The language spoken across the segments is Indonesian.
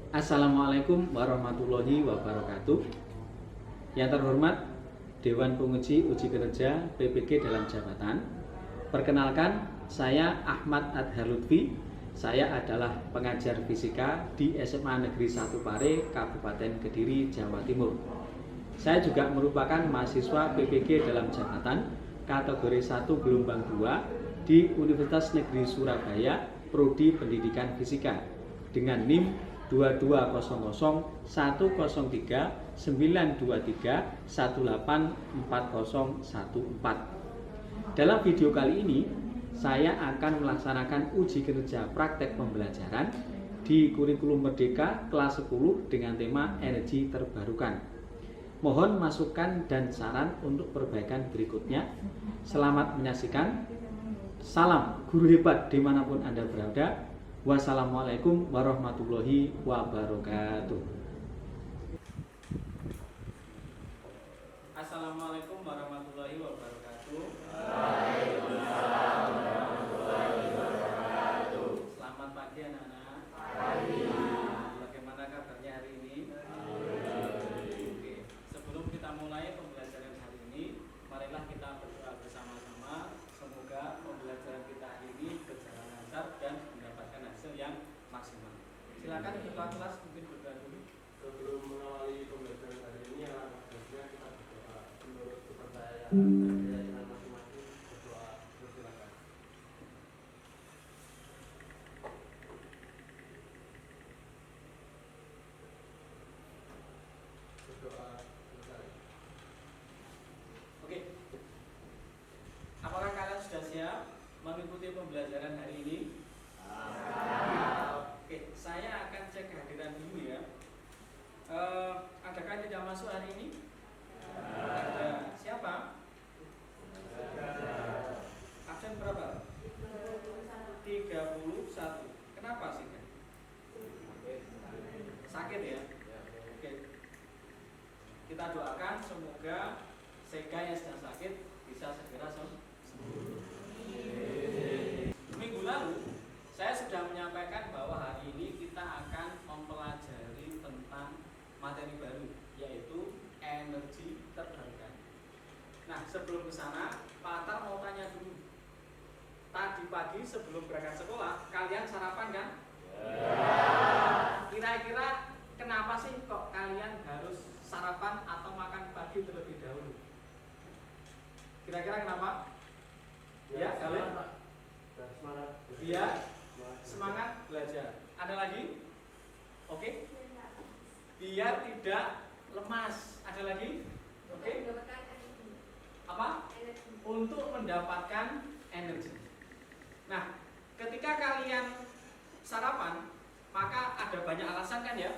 Assalamualaikum warahmatullahi wabarakatuh. Yang terhormat Dewan Penguji Uji Kinerja PPG dalam jabatan. Perkenalkan, saya Ahmad Adhar Lutfi. Saya adalah pengajar fisika di SMA Negeri 1 Pare, Kabupaten Kediri, Jawa Timur. Saya juga merupakan mahasiswa PPG dalam jabatan kategori 1 gelombang 2 di Universitas Negeri Surabaya, Prodi Pendidikan Fisika dengan NIM 2200123923184014. Dalam video kali ini, saya akan melaksanakan uji kinerja praktek pembelajaran di kurikulum Merdeka kelas 10 dengan tema energi terbarukan. Mohon masukan dan saran untuk perbaikan berikutnya. Selamat menyaksikan. Salam guru hebat dimanapun Anda berada. Wassalamualaikum warahmatullahi wabarakatuh. Assalamualaikum warahmatullahi wabarakatuh. Waalaikumsalam warahmatullahi wabarakatuh. Selamat pagi anak-anak. Pagi. Bagaimana kabarnya hari ini? Oke. Sebelum kita mulai pembelajaran hari ini, marilah kita berdoa bersama-sama. Semoga pembelajaran kita hari ini berjalan lancar dan mendapatkan hasil yang maksimal. Silakan ketua kelas mungkin berdoa dulu. Sebelum mengawali pembelajaran hari ini, alhamdulillah kita berdoa menurut kepercayaan keyakinan masing-masing. Berdoa, silakan. Berdoa selesai. Oke. Apakah kalian sudah siap mengikuti pembelajaran hari ini? Oke, saya akan cek kehadiran dulu ya. Adakah yang tidak masuk hari ini? Ada. Siapa? Absen berapa? 31. Kenapa sih? Sakit ya? Oke. Kita doakan semoga sega yang sedang sakit bisa segera sembuh. Minggu lalu saya sudah menyampaikan bahwa hari ini kita akan mempelajari tentang materi baru, yaitu energi terbarukan. Nah, sebelum ke sana, Pak Atar mau tanya dulu. Tadi pagi sebelum berangkat sekolah, kalian sarapan kan? Kira-kira kenapa sih kok kalian harus sarapan atau makan pagi terlebih dahulu? Kira-kira kenapa? Ya, kalian? Biar semangat belajar. Ada lagi? Oke? Biar tidak lemas. Ada lagi? Oke? Apa? Untuk mendapatkan energi. Nah, ketika kalian sarapan, maka ada banyak alasan kan ya?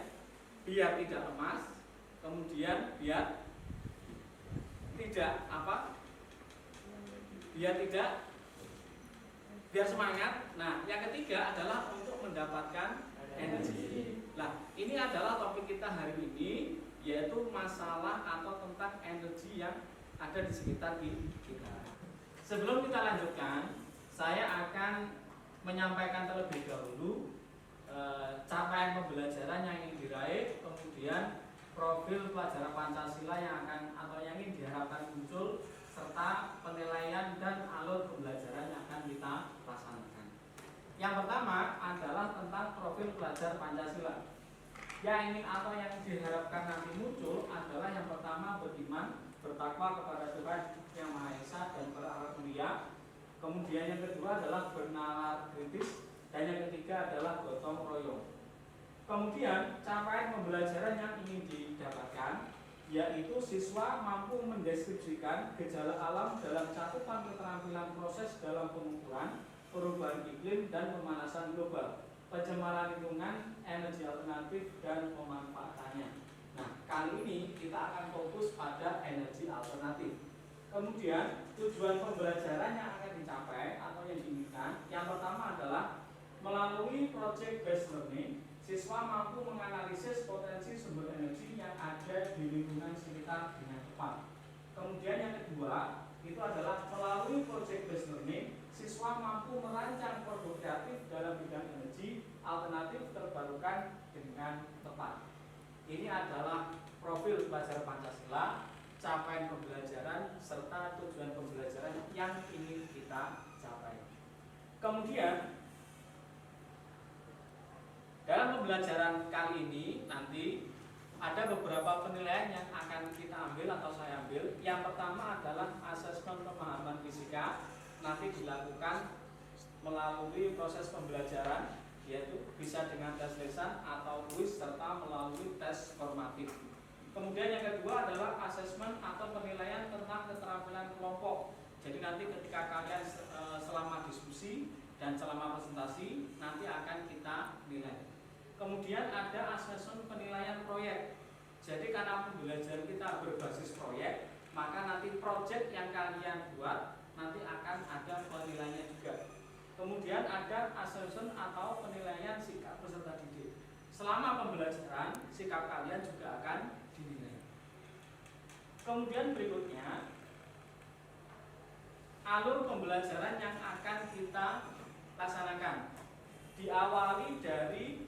Biar tidak lemas, kemudian biar tidak apa? Biar semangat. Nah, yang ketiga adalah untuk mendapatkan energi. Nah, ini adalah topik kita hari ini, yaitu masalah atau tentang energi yang ada di sekitar kita. Sebelum kita lanjutkan, saya akan menyampaikan terlebih dahulu capaian pembelajaran yang ingin diraih, kemudian profil pelajaran Pancasila yang akan atau yang ingin diharapkan muncul, serta penilaian dan alur pembelajaran yang akan kita laksanakan. Yang pertama adalah tentang profil pelajar Pancasila. Yang ingin atau yang diharapkan nanti muncul adalah yang pertama beriman, bertakwa kepada Tuhan Yang Maha Esa dan berakhlak mulia. Kemudian yang kedua adalah bernalar kritis, dan yang ketiga adalah gotong royong. Kemudian capaian pembelajaran yang ingin didapatkan yaitu siswa mampu mendeskripsikan gejala alam dalam catatan keterampilan proses dalam pengukuran, perubahan iklim dan pemanasan global, pencemaran lingkungan, energi alternatif dan pemanfaatannya. Nah, kali ini kita akan fokus pada energi alternatif. Kemudian tujuan pembelajaran yang akan dicapai atau yang diinginkan, yang pertama adalah melalui project based learning, siswa mampu menganalisis potensi sumber energi yang ada di lingkungan sekitar dengan tepat. Kemudian yang kedua, itu adalah melalui project based learning, siswa mampu merancang produk kreatif dalam bidang energi alternatif terbarukan dengan tepat. Ini adalah profil pelajar Pancasila, capaian pembelajaran serta tujuan pembelajaran yang ingin kita capai. Kemudian dalam pembelajaran kali ini nanti ada beberapa penilaian yang akan kita ambil atau saya ambil. Yang pertama adalah asesmen pemahaman fisika, nanti dilakukan melalui proses pembelajaran, yaitu bisa dengan tes lisan atau kuis serta melalui tes formatif. Kemudian yang kedua adalah asesmen atau penilaian tentang keterampilan kelompok. Jadi nanti ketika kalian selama diskusi dan selama presentasi nanti akan kita nilai. Kemudian ada asesmen penilaian proyek. Jadi karena pembelajaran kita berbasis proyek, maka nanti proyek yang kalian buat nanti akan ada penilaiannya juga. Kemudian ada asesmen atau penilaian sikap peserta didik. Selama pembelajaran, sikap kalian juga akan dinilai. Kemudian berikutnya, alur pembelajaran yang akan kita laksanakan. Diawali dari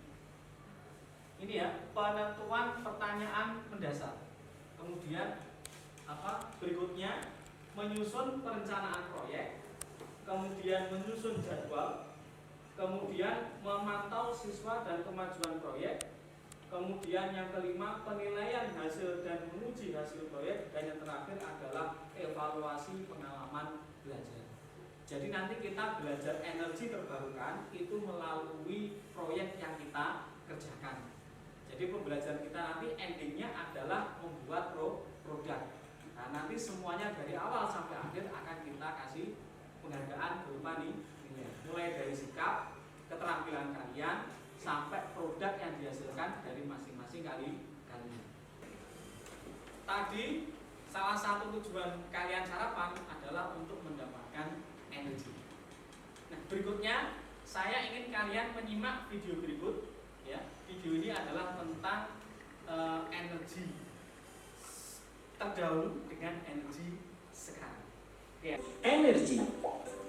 ini ya, penentuan pertanyaan mendasar. Kemudian berikutnya menyusun perencanaan proyek, kemudian menyusun jadwal, kemudian memantau siswa dan kemajuan proyek, kemudian yang kelima penilaian hasil dan menguji hasil proyek, dan yang terakhir adalah evaluasi pengalaman belajar. Jadi nanti kita belajar energi terbarukan itu melalui proyek yang kita kerjakan. Jadi pembelajaran kita nanti endingnya adalah membuat produk. Nah nanti semuanya dari awal sampai akhir akan kita kasih penghargaan berupa nilai, mulai dari sikap, keterampilan kalian sampai produk yang dihasilkan dari masing-masing kalian. Tadi salah satu tujuan kalian sarapan adalah untuk mendapatkan energi. Nah berikutnya saya ingin kalian menyimak video berikut. Ya, video ini adalah tentang energi terdahulu dengan energi sekarang. Ya. Energi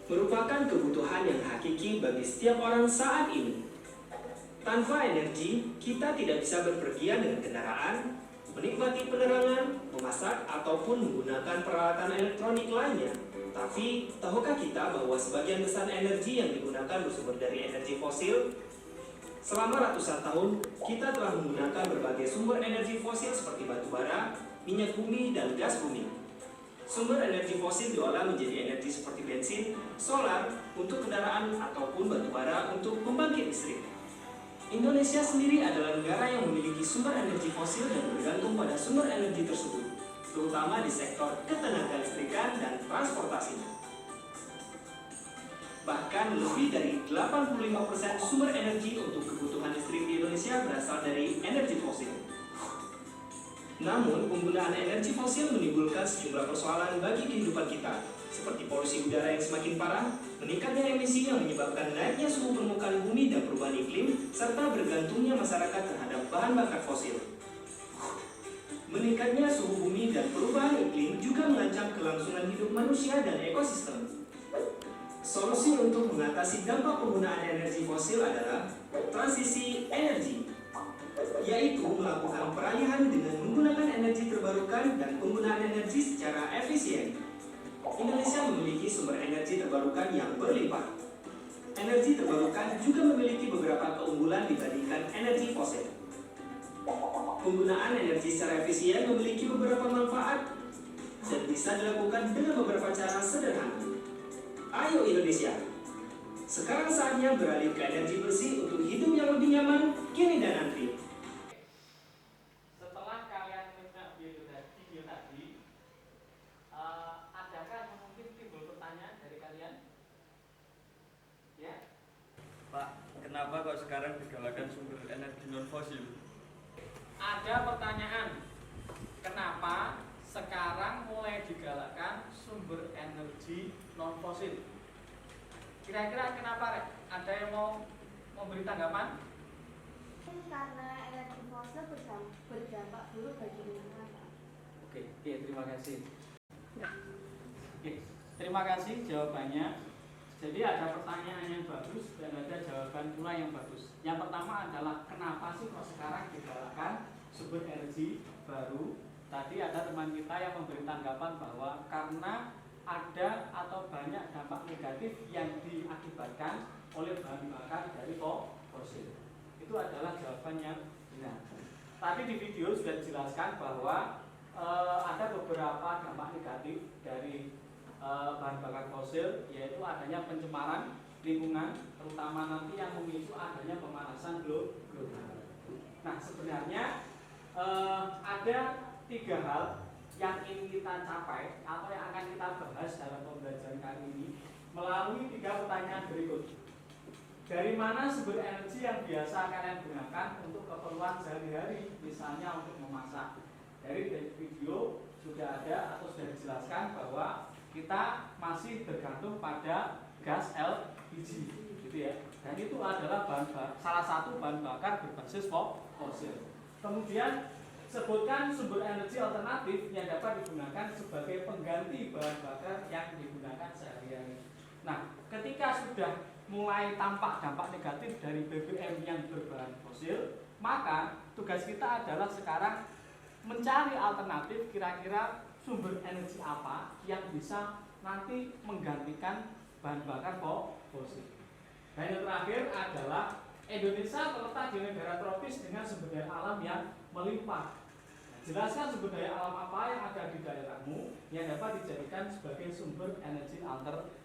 merupakan kebutuhan yang hakiki bagi setiap orang saat ini. Tanpa energi, kita tidak bisa berpergian dengan kendaraan, menikmati penerangan, memasak, ataupun menggunakan peralatan elektronik lainnya. Tapi, tahukah kita bahwa sebagian besar energi yang digunakan bersumber dari energi fosil? Selama ratusan tahun, kita telah menggunakan berbagai sumber energi fosil seperti batu bara, minyak bumi, dan gas bumi. Sumber energi fosil diolah menjadi energi seperti bensin, solar untuk kendaraan, ataupun batu bara untuk pembangkit listrik. Indonesia sendiri adalah negara yang memiliki sumber energi fosil dan bergantung pada sumber energi tersebut, terutama di sektor ketenagalistrikan dan transportasi. Bahkan lebih dari 85% sumber energi untuk kebutuhan listrik di Indonesia berasal dari energi fosil. Namun, penggunaan energi fosil menimbulkan sejumlah persoalan bagi kehidupan kita, seperti polusi udara yang semakin parah, meningkatnya emisi yang menyebabkan naiknya suhu permukaan bumi dan perubahan iklim, serta bergantungnya masyarakat terhadap bahan bakar fosil. Meningkatnya suhu bumi dan perubahan iklim juga mengancam kelangsungan hidup manusia dan ekosistem. Solusi untuk mengatasi dampak penggunaan energi fosil adalah transisi energi, yaitu melakukan peralihan dengan menggunakan energi terbarukan dan penggunaan energi secara efisien. Indonesia memiliki sumber energi terbarukan yang berlimpah. Energi terbarukan juga memiliki beberapa keunggulan dibandingkan energi fosil. Penggunaan energi secara efisien memiliki beberapa manfaat dan bisa dilakukan dengan beberapa cara sederhana. Ayo Indonesia, sekarang saatnya beralih ke energi bersih untuk hidup yang lebih nyaman kini dan nanti. Setelah kalian menyimak video tadi, adakah yang mungkin timbul pertanyaan dari kalian? Ya? Pak, kenapa kok sekarang digalakan sumber energi non fosil? Ada pertanyaan, kenapa sekarang mulai digalakkan sumber energi non fosil? Kira-kira kenapa, Rek? Ada yang mau memberi tanggapan? Karena energi fosil berdampak buruk bagi lingkungan. Oke, terima kasih. Oke, terima kasih jawabannya. Jadi ada pertanyaan yang bagus dan ada jawaban pula yang bagus. Yang pertama adalah kenapa sih kok sekarang digalakkan sumber energi baru? Tadi ada teman kita yang memberi tanggapan bahwa karena ada atau banyak dampak negatif yang diakibatkan oleh bahan bakar dari fosil. Itu adalah jawaban yang benar. Tadi di video sudah dijelaskan bahwa ada beberapa dampak negatif dari bahan bakar fosil, yaitu adanya pencemaran lingkungan, terutama nanti yang memicu adanya pemanasan global. Nah, sebenarnya ada 3 hal yang ingin kita capai atau yang akan kita bahas dalam pembelajaran kali ini melalui 3 pertanyaan berikut. Dari mana sumber energi yang biasa kalian gunakan untuk keperluan sehari-hari, misalnya untuk memasak? Dari video sudah ada atau sudah dijelaskan bahwa kita masih bergantung pada gas LPG, gitu ya. Dan itu adalah salah satu bahan bakar berbasis fosil. Kemudian sebutkan sumber energi alternatif yang dapat digunakan sebagai pengganti bahan bakar yang digunakan sehari-hari. Nah, ketika sudah mulai tampak dampak negatif dari BBM yang berbahan fosil, maka tugas kita adalah sekarang mencari alternatif kira-kira sumber energi apa yang bisa nanti menggantikan bahan bakar fosil. Dan yang terakhir adalah Indonesia terletak di negara tropis dengan sumber daya alam yang melimpah. Jelaskan sumber daya alam apa yang ada di daerahmu yang dapat dijadikan sebagai sumber energi alternatif.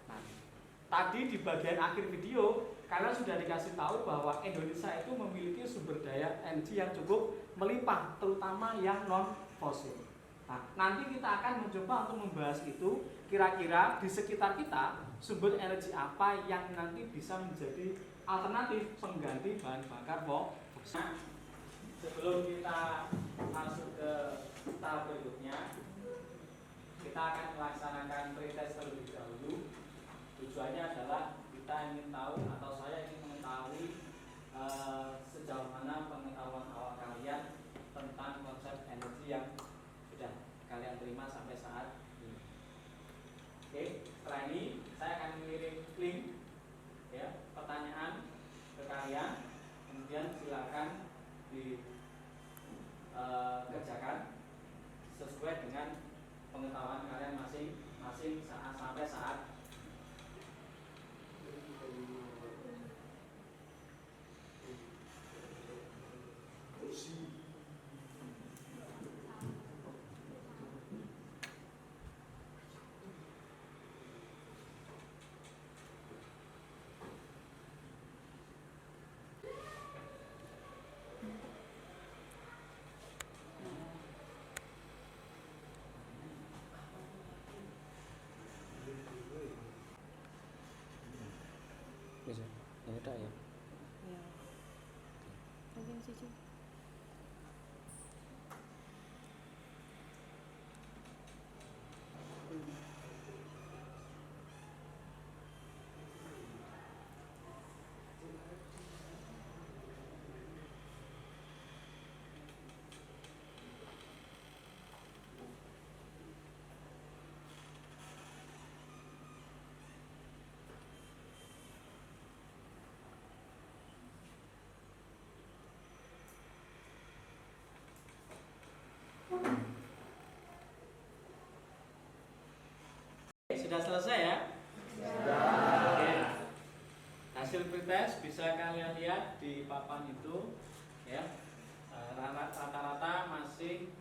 Tadi di bagian akhir video, kalian sudah dikasih tahu bahwa Indonesia itu memiliki sumber daya energi yang cukup melimpah, terutama yang non-fosil. Nah, nanti kita akan mencoba untuk membahas itu, kira-kira di sekitar kita sumber energi apa yang nanti bisa menjadi alternatif pengganti bahan bakar fosil. Nah, sebelum kita masuk ke tahap berikutnya, kita akan melaksanakan pretest terlebih dahulu. Tujuannya adalah kita ingin tahu atau saya ingin mengetahui sejauh mana pengetahuan awal kalian tentang konsep energi yang sudah kalian terima sampai saat ini. Oke, setelah ini saya akan mengirim link ya, pertanyaan ke kalian, kemudian silakan dikerjakan sesuai dengan pengetahuan kalian masing-masing sampai saat Ini tak ya? Ya. Mungkin sih. Sudah selesai ya? Oke. Hasil pretest bisa kalian lihat di papan itu ya. Rata-rata masih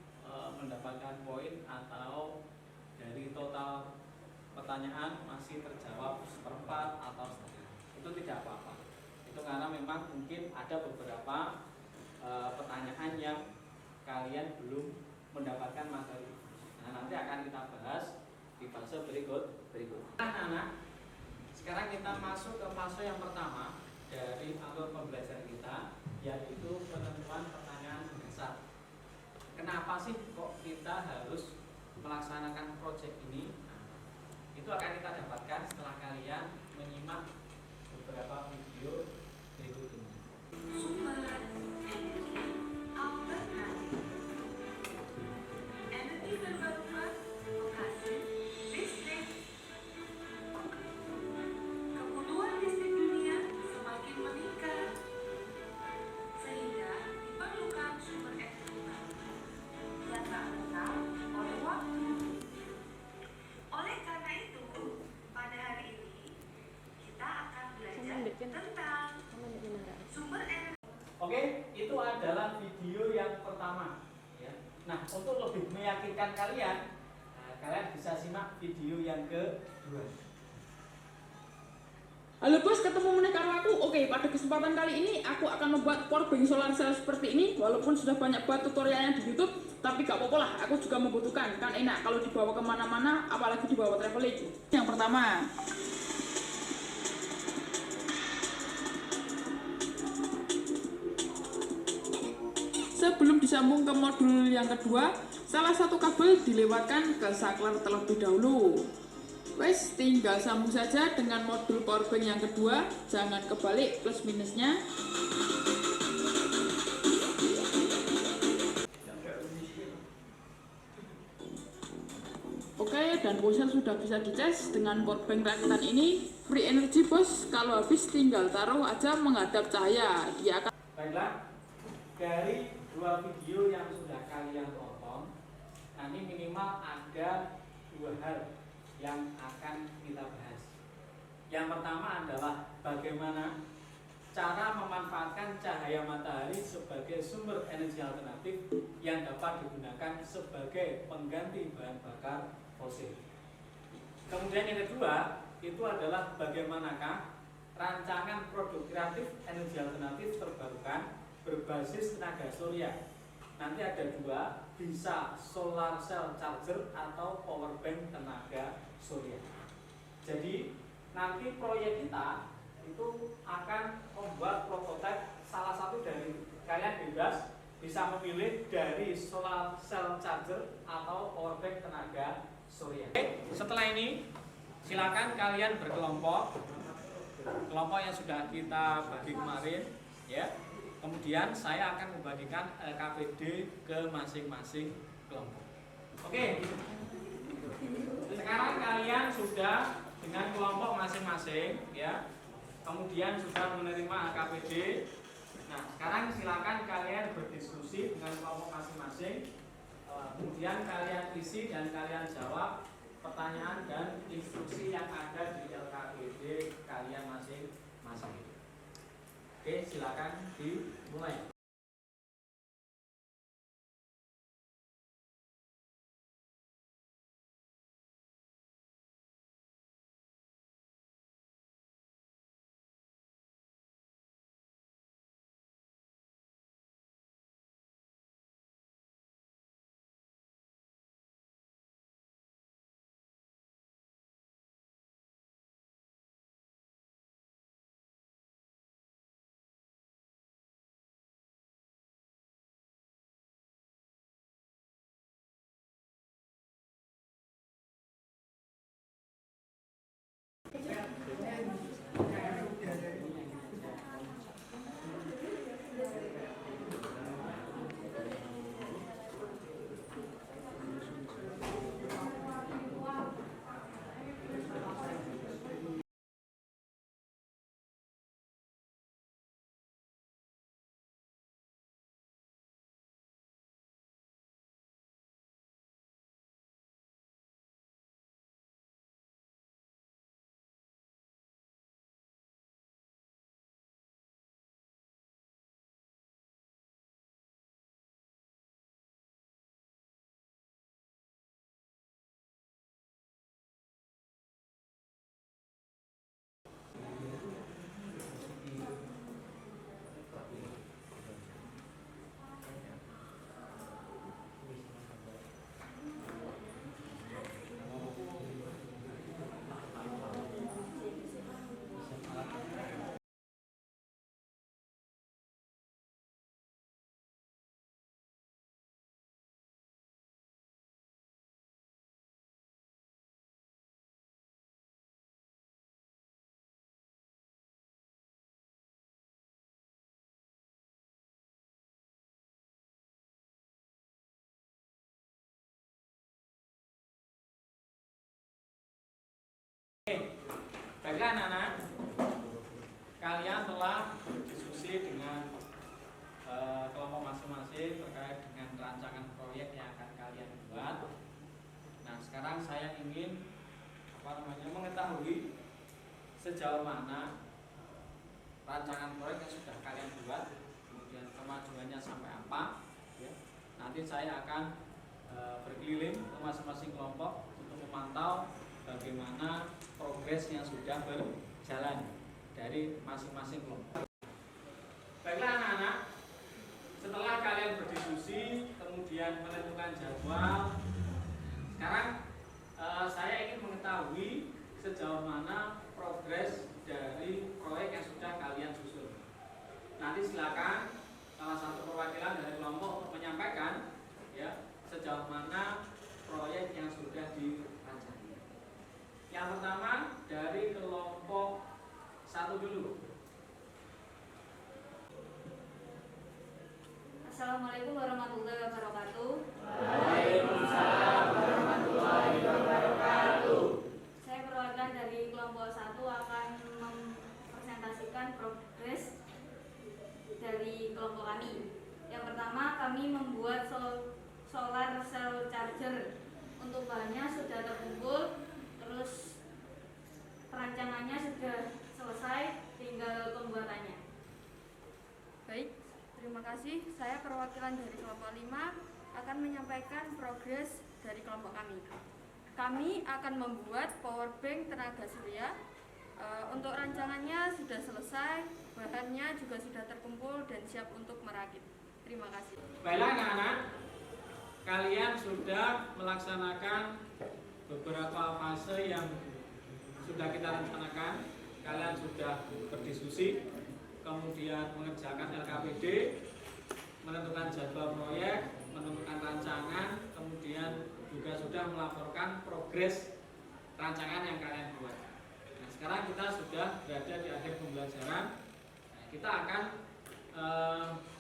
mendapatkan poin atau dari total pertanyaan masih terjawab 1/4 atau setengah. Itu tidak apa-apa. Itu karena memang mungkin ada beberapa pertanyaan yang kalian belum mendapatkan materi. Nah, nanti akan kita bahas di fase berikut. Anak-anak, sekarang kita masuk ke fase yang pertama dari alur pembelajaran kita, yaitu penentuan pertanyaan dasar. Kenapa sih kok kita harus melaksanakan proyek ini? Nah, itu akan kita dapatkan setelah kalian menyimak beberapa video berikut ini. Sumber energi alternatif, energi terbarukan, lokasi listrik, kebutuhan Oke, itu adalah video yang pertama. Ya. Nah, untuk lebih meyakinkan kalian, kalian bisa simak video yang kedua. Halo bos, ketemu meneh karo aku. Oke, pada kesempatan kali ini aku akan membuat powerbank solar cell seperti ini. Walaupun sudah banyak buat tutorialnya di YouTube, tapi gak apa-apa lah, aku juga membutuhkan. Kan enak kalau dibawa kemana-mana, apalagi dibawa traveling. Yang pertama, sebelum disambung ke modul yang kedua, salah satu kabel dilewatkan ke saklar terlebih dahulu. Wes, tinggal sambung saja dengan modul powerbank yang kedua, jangan kebalik plus minusnya. Oke, dan ponsel sudah bisa dicas dengan powerbank rakitan ini. Free energy bos, kalau habis tinggal taruh aja menghadap cahaya. Dia akan... Baiklah, dari dua video yang sudah kalian tonton, nanti minimal ada dua hal yang akan kita bahas. Yang pertama adalah bagaimana cara memanfaatkan cahaya matahari sebagai sumber energi alternatif yang dapat digunakan sebagai pengganti bahan bakar fosil. Kemudian yang kedua, itu adalah bagaimanakah rancangan produk kreatif energi alternatif terbarukan berbasis tenaga surya. Nanti ada dua, bisa solar cell charger atau power bank tenaga surya. Jadi nanti proyek kita itu akan membuat prototipe. Salah satu dari kalian bebas bisa memilih dari solar cell charger atau power bank tenaga surya. Oke, setelah ini silakan kalian berkelompok. Kelompok yang sudah kita bagi kemarin, ya. Kemudian saya akan membagikan KPD ke masing-masing kelompok. Oke. Sekarang kalian sudah dengan kelompok masing-masing, ya. Kemudian sudah menerima KPD. Nah, sekarang silakan kalian berdiskusi dengan kelompok masing-masing. Kemudian kalian isi dan kalian jawab pertanyaan dan instruksi yang ada di LKPD kalian masing-masing. Oke, silakan dimulai. Baiklah anak-anak, kalian telah berdiskusi dengan kelompok masing-masing terkait dengan rancangan proyek yang akan kalian buat. Nah, sekarang saya ingin mengetahui sejauh mana rancangan proyek yang sudah kalian buat, kemudian nanti saya akan berkeliling ke masing-masing kelompok untuk memantau bagaimana progres yang sudah berjalan dari masing-masing kelompok. Baiklah anak-anak, setelah kalian berdiskusi, kemudian menentukan jadwal, sekarang saya ingin mengetahui sejauh mana progres dari proyek yang sudah kalian susun. Nanti silakan salah satu perwakilan dari kelompok untuk menyampaikan ya sejauh mana proyek yang sudah dirancang. Yang pertama dari kelompok 1 dulu. Assalamualaikum warahmatullahi wabarakatuh. Waalaikumsalam warahmatullahi wabarakatuh. Saya perwakilan dari kelompok 1 akan mempresentasikan progres dari kelompok kami. Yang pertama, kami membuat solar cell charger. Untuk bahannya sudah terkumpul, terus perancangannya sudah selesai, tinggal pembuatannya. Baik, terima kasih. Saya perwakilan dari kelompok 5 akan menyampaikan progres dari kelompok kami. Kami akan membuat power bank tenaga surya. Untuk rancangannya sudah selesai, bahannya juga sudah terkumpul dan siap untuk merakit. Terima kasih. Baiklah anak-anak, kalian sudah melaksanakan beberapa fase yang sudah kita rencanakan. Kalian sudah berdiskusi, kemudian mengerjakan LKPD, menentukan jadwal proyek, menentukan rancangan, kemudian juga sudah melaporkan progres rancangan yang kalian buat. Nah, sekarang kita sudah berada di akhir pembelajaran. Nah, kita akan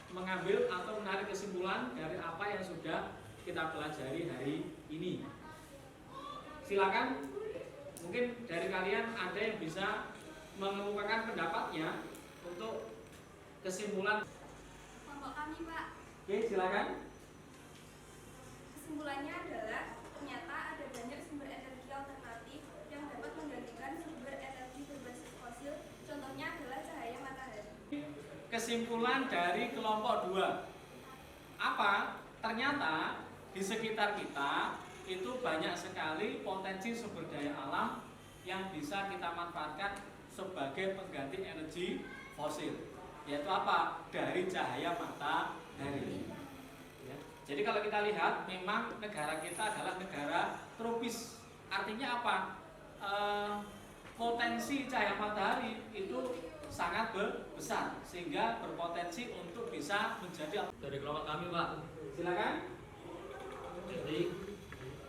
mengambil atau menarik kesimpulan dari apa yang sudah kita pelajari hari ini. Silakan, mungkin dari kalian ada yang bisa mengemukakan pendapatnya untuk kesimpulan. Kelompok kami, Pak. Oke, silakan. Kesimpulannya adalah ternyata ada banyak sumber energi alternatif yang dapat menggantikan sumber energi berbasis fosil. Contohnya adalah cahaya matahari. Kesimpulan dari kelompok 2. Apa? Ternyata di sekitar kita itu banyak sekali potensi sumber daya alam yang bisa kita manfaatkan sebagai pengganti energi fosil. Yaitu apa? Dari cahaya matahari. Ya. Jadi kalau kita lihat, memang negara kita adalah negara tropis. Artinya apa? Potensi cahaya matahari itu sangat besar, sehingga berpotensi untuk bisa menjadi. Dari kelompok kami, Pak. Silakan. Jadi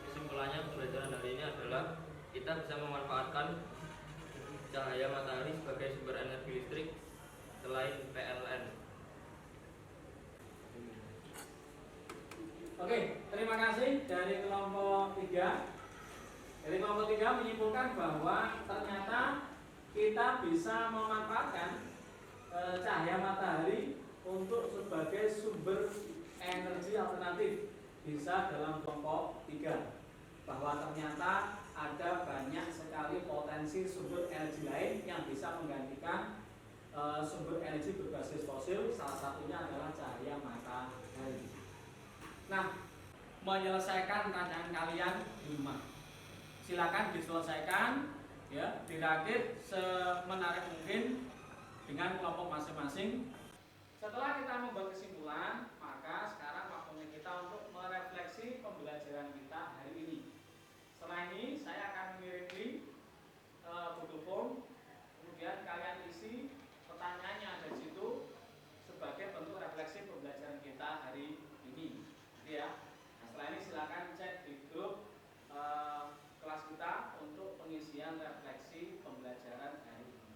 kesimpulannya pembelajaran hari ini adalah kita bisa memanfaatkan cahaya matahari sebagai sumber energi listrik selain PLN. Oke, terima kasih dari kelompok 3. Dari kelompok 3 menyimpulkan bahwa ternyata kita bisa memanfaatkan cahaya matahari untuk sebagai sumber energi alternatif. Bisa dalam kelompok 3 bahwa ternyata ada banyak sekali potensi sumber energi lain yang bisa menggantikan sumber energi berbasis fosil. Salah satunya adalah cahaya matahari. Nah, menyelesaikan rancangan kalian di rumah, silakan diselesaikan ya, dirakit semenarik mungkin dengan kelompok masing-masing. Setelah kita membuat kesimpulan, maka sekarang waktunya kita untuk merefleksi pembelajaran kita hari ini. Setelah ini saya akan mengirim link Google Form, kemudian kalian isi pertanyaan yang ada di situ sebagai bentuk refleksi pembelajaran kita hari ini. Ya. Nah, setelah ini silakan cek di grup kelas kita untuk pengisian refleksi pembelajaran hari ini.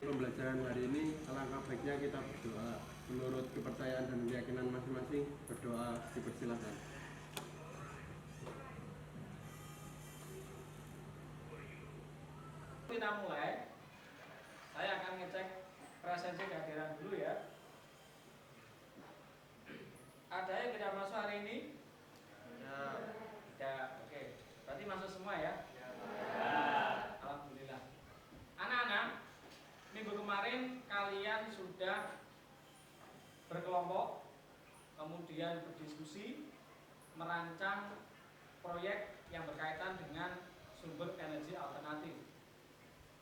pembelajaran hari ini, alangkah baiknya kita berdoa. Menurut kepercayaan dan keyakinan masing-masing, berdoa dipersilakan. Kita mulai. Saya akan ngecek presensi kehadiran dulu ya. Ada yang tidak masuk hari ini? Ya, oke. Berarti masuk semua ya? Ya. Alhamdulillah. Anak-anak, minggu kemarin kalian sudah berkelompok, kemudian berdiskusi, merancang proyek yang berkaitan dengan sumber energi alternatif.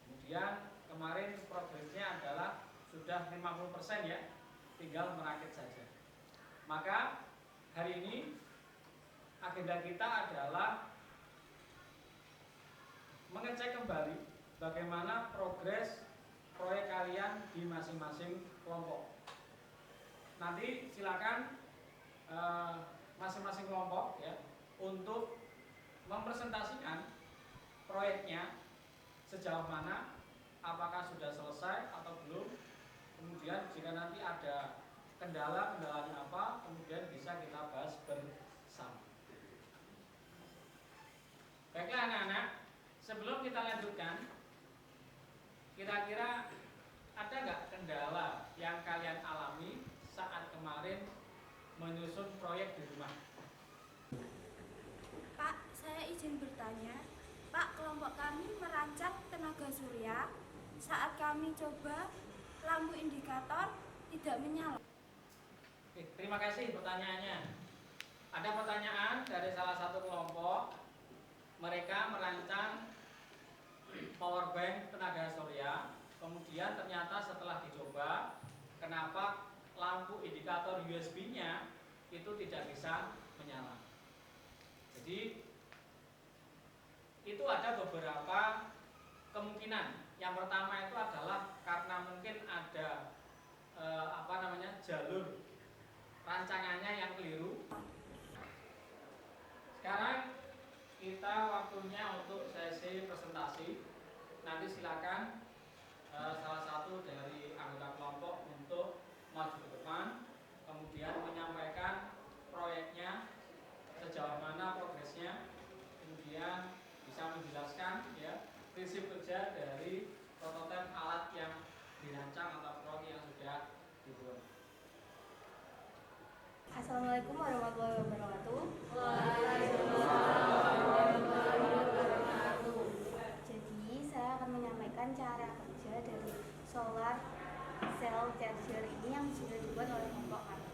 Kemudian kemarin progresnya adalah sudah 50% ya, tinggal merakit saja. Maka hari ini agenda kita adalah mengecek kembali bagaimana progres proyek kalian di masing-masing kelompok. Nanti silakan masing-masing kelompok ya untuk mempresentasikan proyeknya sejauh mana, apakah sudah selesai atau belum. Kemudian jika nanti ada kendalanya apa, kemudian bisa kita bahas bersama. Baiklah anak-anak, sebelum kita lanjutkan, kira-kira ada nggak kendala yang kalian alami saat kemarin menyusun proyek di rumah? Pak, saya izin bertanya. Pak, kelompok kami merancang tenaga surya. Saat kami coba, lampu indikator tidak menyala. Oke, terima kasih pertanyaannya. Ada pertanyaan dari salah satu kelompok. Mereka merancang power bank tenaga surya. Kemudian ternyata setelah dicoba, kenapa lampu indikator USB-nya itu tidak bisa menyala. Jadi itu ada beberapa kemungkinan. Yang pertama itu adalah karena mungkin ada jalur rancangannya yang keliru. Sekarang kita waktunya untuk sesi presentasi. Nanti silakan salah satu dari anggota kelompok untuk maju ke depan, kemudian menyampaikan proyeknya sejauh mana progresnya, kemudian bisa menjelaskan ya prinsip kerja dari prototipe alat yang dirancang atau proyek yang sudah dibuat. Assalamualaikum warahmatullahi wabarakatuh. Jadi saya akan menyampaikan cara kerja dari solar cell charger ini yang sudah dibuat oleh kelompok kami.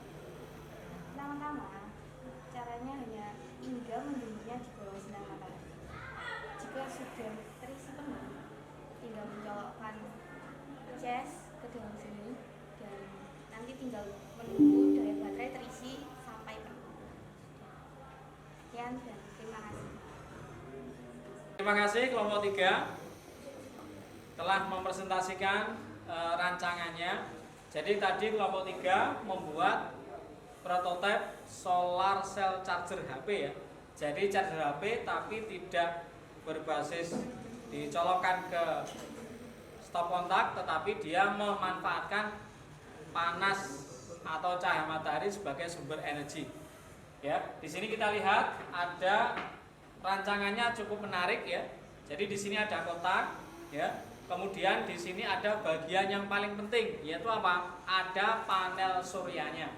Pertama-tama, caranya hanya hingga mendidihnya di bawah sinar matahari. Jika sudah terisi penuh, tinggal mencolokkan cas ke dalam sini dan nanti tinggal menunggu daya baterai terisi sampai penuh. Sekian dan terima kasih. Terima kasih kelompok 3 telah mempresentasikan rancangannya. Jadi tadi kelompok 3 membuat prototipe solar cell charger HP ya. Jadi charger HP tapi tidak berbasis dicolokkan ke stop kontak, tetapi dia memanfaatkan panas atau cahaya matahari sebagai sumber energi. Ya, di sini kita lihat ada rancangannya cukup menarik ya. Jadi di sini ada kotak ya. Kemudian di sini ada bagian yang paling penting, yaitu apa? Ada panel suryanya.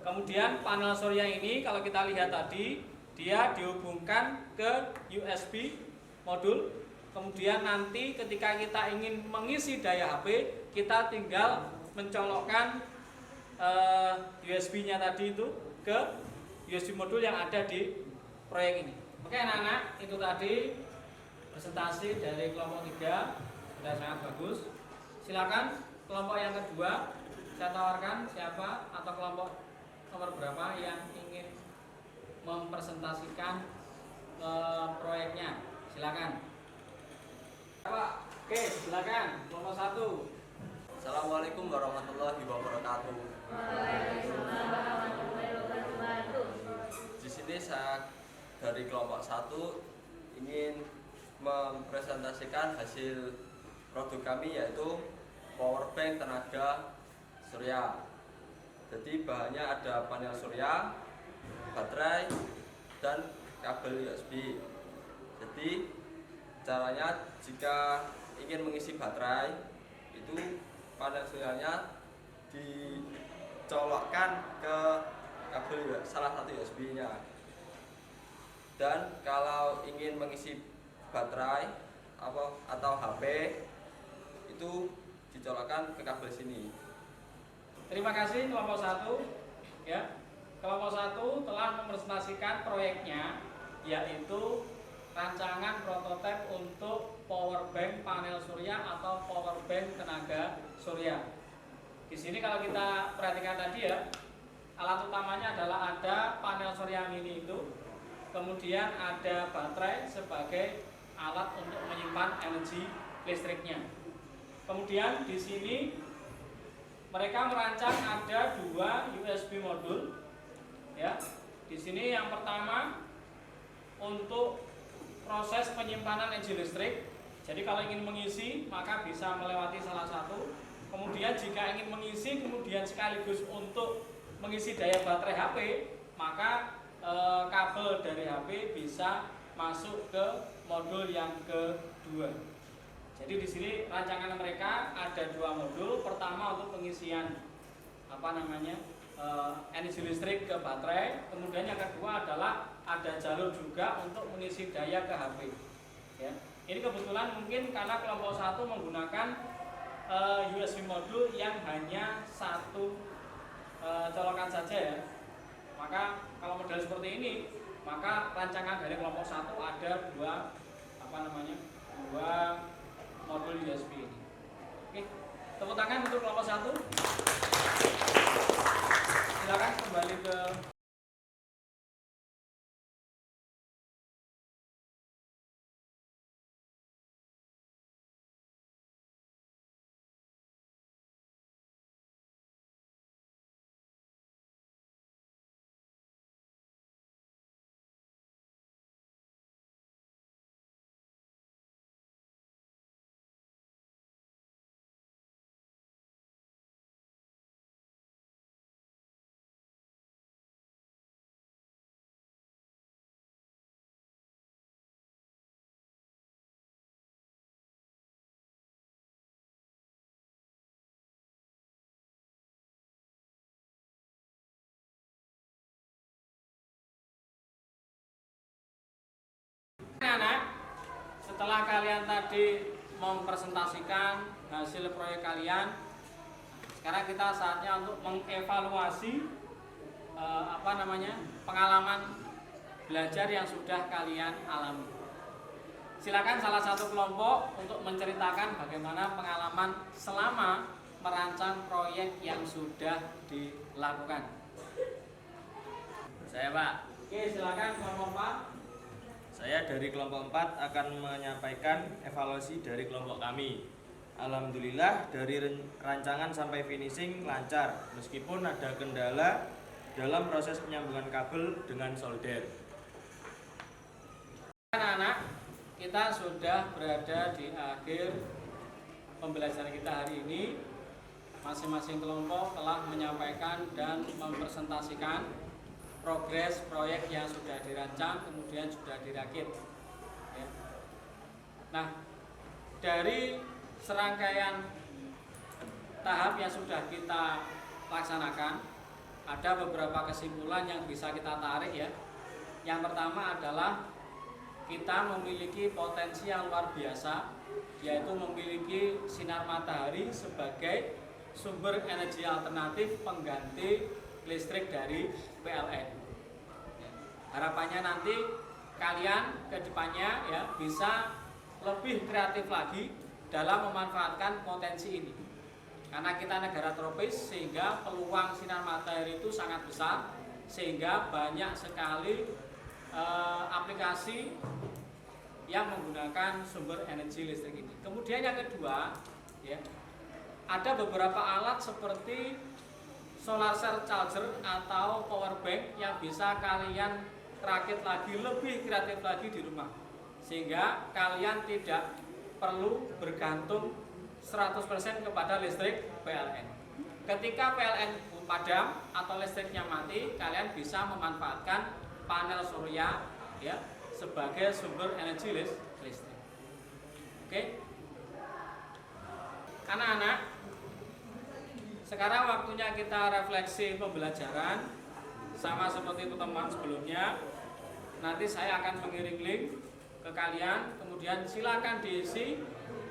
Kemudian panel surya ini kalau kita lihat tadi, dia dihubungkan ke USB modul. Kemudian nanti ketika kita ingin mengisi daya HP, kita tinggal mencolokkan USB-nya tadi itu ke USB modul yang ada di proyek ini. Oke anak-anak, itu tadi presentasi dari kelompok 3 sudah sangat bagus. Silakan kelompok yang kedua, saya tawarkan siapa atau kelompok nomor berapa yang ingin mempresentasikan proyeknya. Silakan. Pak, oke, silakan kelompok 1. Assalamualaikum warahmatullahi wabarakatuh. Waalaikumsalam warahmatullahi wabarakatuh. Di sini saya dari kelompok 1 ingin mempresentasikan hasil produk kami, yaitu power bank tenaga surya. Jadi bahannya ada panel surya, baterai, dan kabel USB. Jadi caranya jika ingin mengisi baterai itu panel suryanya dicolokkan ke kabel salah satu USB-nya. Dan kalau ingin mengisi baterai atau HP itu dicolokkan ke kabel sini. Terima kasih kelompok 1 ya. Kelompok 1 telah mempresentasikan proyeknya, yaitu rancangan prototipe untuk power bank panel surya atau power bank tenaga surya. Di sini kalau kita perhatikan tadi ya, alat utamanya adalah ada panel surya mini itu, kemudian ada baterai sebagai alat untuk menyimpan energi listriknya. Kemudian di sini mereka merancang ada 2 USB modul. Ya, di sini yang pertama untuk proses penyimpanan energi listrik. Jadi kalau ingin mengisi maka bisa melewati salah satu. Kemudian jika ingin mengisi kemudian sekaligus untuk mengisi daya baterai HP, maka kabel dari HP bisa masuk ke modul yang kedua. Jadi di sini rancangan mereka ada 2 modul. Pertama untuk pengisian energi listrik ke baterai. Kemudian yang kedua adalah ada jalur juga untuk mengisi daya ke HP. Ya. Ini kebetulan mungkin karena kelompok 1 menggunakan USB modul yang hanya 1 colokan saja ya. Maka kalau model seperti ini, maka rancangan dari kelompok 1 ada 2 modul USB ini. Oke, tepuk tangan untuk kelompok 1. Silakan kembali ke anak-anak. Setelah kalian tadi mempresentasikan hasil proyek kalian, sekarang kita saatnya untuk mengevaluasi pengalaman belajar yang sudah kalian alami. Silakan salah satu kelompok untuk menceritakan bagaimana pengalaman selama merancang proyek yang sudah dilakukan. Saya Pak. Oke, silakan kelompok 4. Saya dari kelompok 4 akan menyampaikan evaluasi dari kelompok kami. Alhamdulillah dari rancangan sampai finishing lancar, meskipun ada kendala dalam proses penyambungan kabel dengan solder. Anak-anak, kita sudah berada di akhir pembelajaran kita hari ini. Masing-masing kelompok telah menyampaikan dan mempresentasikan progres proyek yang sudah dirancang kemudian sudah dirakit ya. Nah, dari serangkaian tahap yang sudah kita laksanakan, ada beberapa kesimpulan yang bisa kita tarik ya. Yang pertama adalah kita memiliki potensi yang luar biasa, yaitu memiliki sinar matahari sebagai sumber energi alternatif pengganti listrik dari PLN. Harapannya nanti kalian ke depannya ya bisa lebih kreatif lagi dalam memanfaatkan potensi ini. Karena kita negara tropis sehingga peluang sinar matahari itu sangat besar, sehingga banyak sekali aplikasi yang menggunakan sumber energi listrik ini. Kemudian yang kedua ya, ada beberapa alat seperti solar cell charger atau power bank yang bisa kalian rakit lagi, lebih kreatif lagi di rumah, sehingga kalian tidak perlu bergantung 100% kepada listrik PLN. Ketika PLN padam atau listriknya mati, kalian bisa memanfaatkan panel surya ya sebagai sumber energi listrik. Oke? Anak-anak, sekarang waktunya kita refleksi pembelajaran sama seperti pertemuan sebelumnya. Nanti saya akan mengirim link ke kalian, kemudian silakan diisi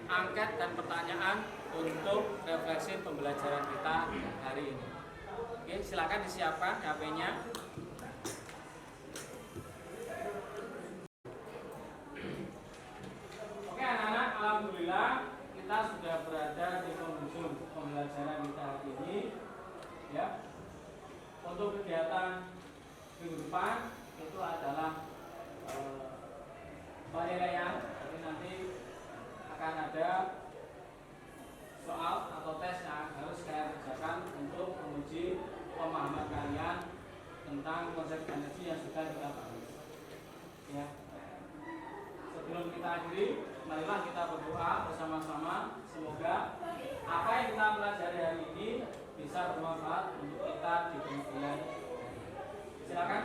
angket dan pertanyaan untuk refleksi pembelajaran kita hari ini. Oke, silakan disiapkan HP-nya. Oke anak-anak, alhamdulillah kita sudah berada di penghujung pembelajaran kita hari ini. Ya, untuk kegiatan minggu depan itu adalah penilaian. Jadi nanti akan ada soal atau tes yang harus saya kerjakan untuk menguji pemahaman kalian tentang konsep energi yang sudah kita bahas. Ya. Sebelum kita akhiri, marilah kita berdoa bersama-sama. Semoga apa yang kita pelajari hari ini bisa bermanfaat untuk kita di kemudian hari. Silakan,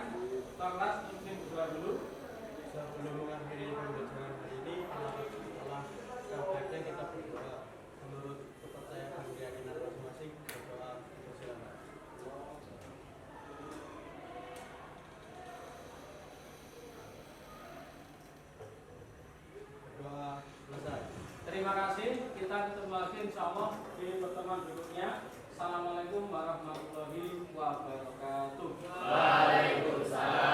Tuan kelas mungkin berdoa dulu. Sebelum mengakhiri pembelajaran hari ini, sebaiknya kita berdoa menurut kepercayaan dan keyakinan masing-masing. Berdoa, silakan. Berdoa selesai. Terima kasih. Kita ketemu lagi insya Allah di pertemuan berikutnya. Assalamualaikum warahmatullahi wabarakatuh. Waalaikumsalam.